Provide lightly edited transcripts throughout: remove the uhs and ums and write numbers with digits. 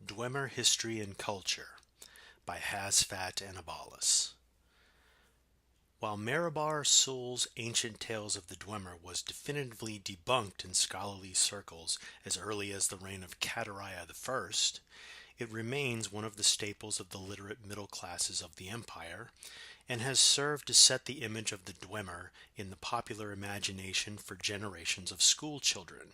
Dwemer History and Culture by Hasfat Anabalis. While Marabar Soul's Ancient Tales of the Dwemer was definitively debunked in scholarly circles as early as the reign of Kataraya I, it remains one of the staples of the literate middle classes of the empire, and has served to set the image of the Dwemer in the popular imagination for generations of school children.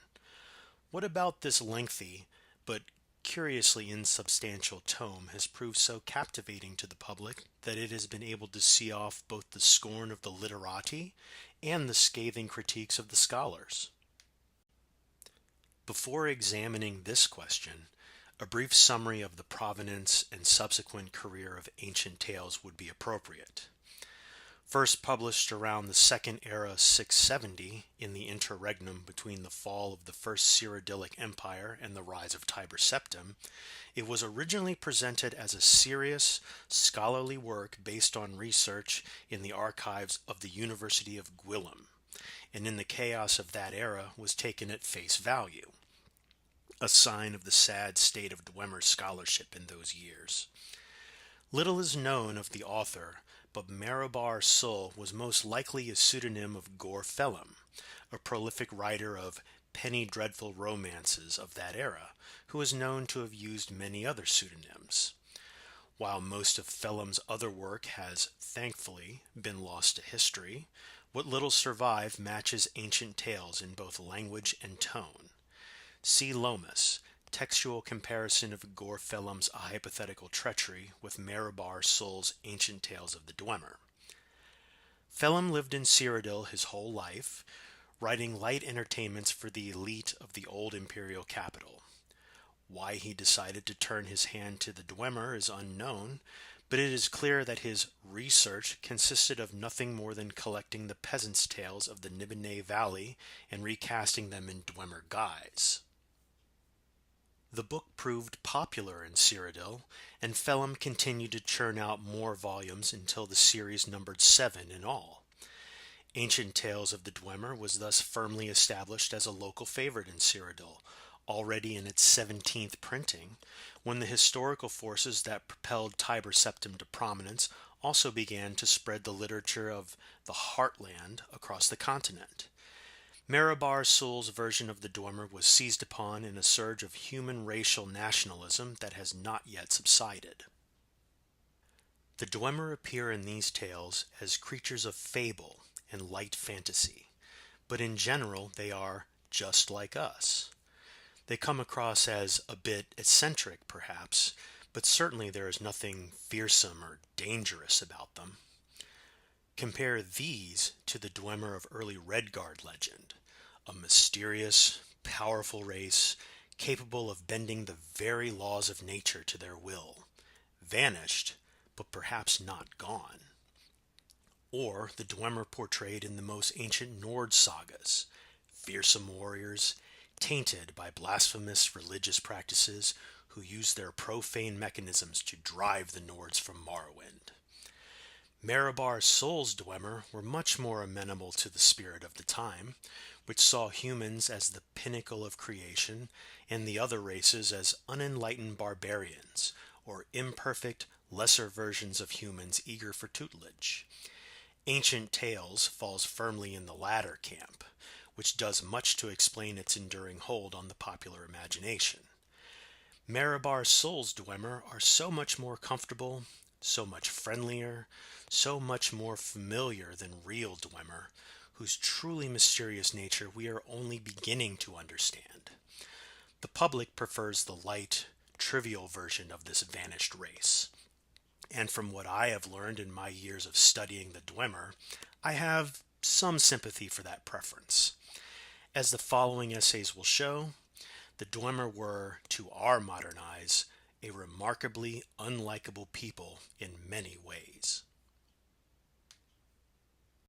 What about this lengthy, but curiously insubstantial tome has proved so captivating to the public that it has been able to see off both the scorn of the literati and the scathing critiques of the scholars? Before examining this question, a brief summary of the provenance and subsequent career of ancient tales would be appropriate. First published around the Second Era 670 in the interregnum between the fall of the First Cyrodiilic Empire and the rise of Tiber Septim, it was originally presented as a serious, scholarly work based on research in the archives of the University of Gwilym, and in the chaos of that era was taken at face value, a sign of the sad state of Dwemer scholarship in those years. Little is known of the author, but Marabar Sul was most likely a pseudonym of Gore Phelim, a prolific writer of penny dreadful romances of that era, who is known to have used many other pseudonyms. While most of Phelim's other work has, thankfully, been lost to history, what little survived matches ancient tales in both language and tone. See Lomas, textual comparison of Gore Phelim's A Hypothetical Treachery with Marabar Sul's Ancient Tales of the Dwemer. Phelim lived in Cyrodiil his whole life, writing light entertainments for the elite of the old imperial capital. Why he decided to turn his hand to the Dwemer is unknown, but it is clear that his research consisted of nothing more than collecting the peasants' tales of the Nibene Valley and recasting them in Dwemer guise. The book proved popular in Cyrodiil, and Phelim continued to churn out more volumes until the series numbered 7 in all. Ancient Tales of the Dwemer was thus firmly established as a local favorite in Cyrodiil, already in its 17th printing, when the historical forces that propelled Tiber Septim to prominence also began to spread the literature of the heartland across the continent. Marabar Sul's version of the Dwemer was seized upon in a surge of human racial nationalism that has not yet subsided. The Dwemer appear in these tales as creatures of fable and light fantasy, but in general they are just like us. They come across as a bit eccentric, perhaps, but certainly there is nothing fearsome or dangerous about them. Compare these to the Dwemer of early Redguard legend, a mysterious, powerful race capable of bending the very laws of nature to their will, vanished, but perhaps not gone. Or the Dwemer portrayed in the most ancient Nord sagas, fearsome warriors, tainted by blasphemous religious practices who used their profane mechanisms to drive the Nords from Morrowind. Marabar Sul's Dwemer were much more amenable to the spirit of the time, which saw humans as the pinnacle of creation and the other races as unenlightened barbarians, or imperfect, lesser versions of humans eager for tutelage. Ancient Tales falls firmly in the latter camp, which does much to explain its enduring hold on the popular imagination. Marabar Sul's Dwemer are so much more comfortable, so much friendlier, so much more familiar than real Dwemer, whose truly mysterious nature we are only beginning to understand. The public prefers the light, trivial version of this vanished race. And from what I have learned in my years of studying the Dwemer, I have some sympathy for that preference. As the following essays will show, the Dwemer were, to our modern eyes, a remarkably unlikable people in many ways.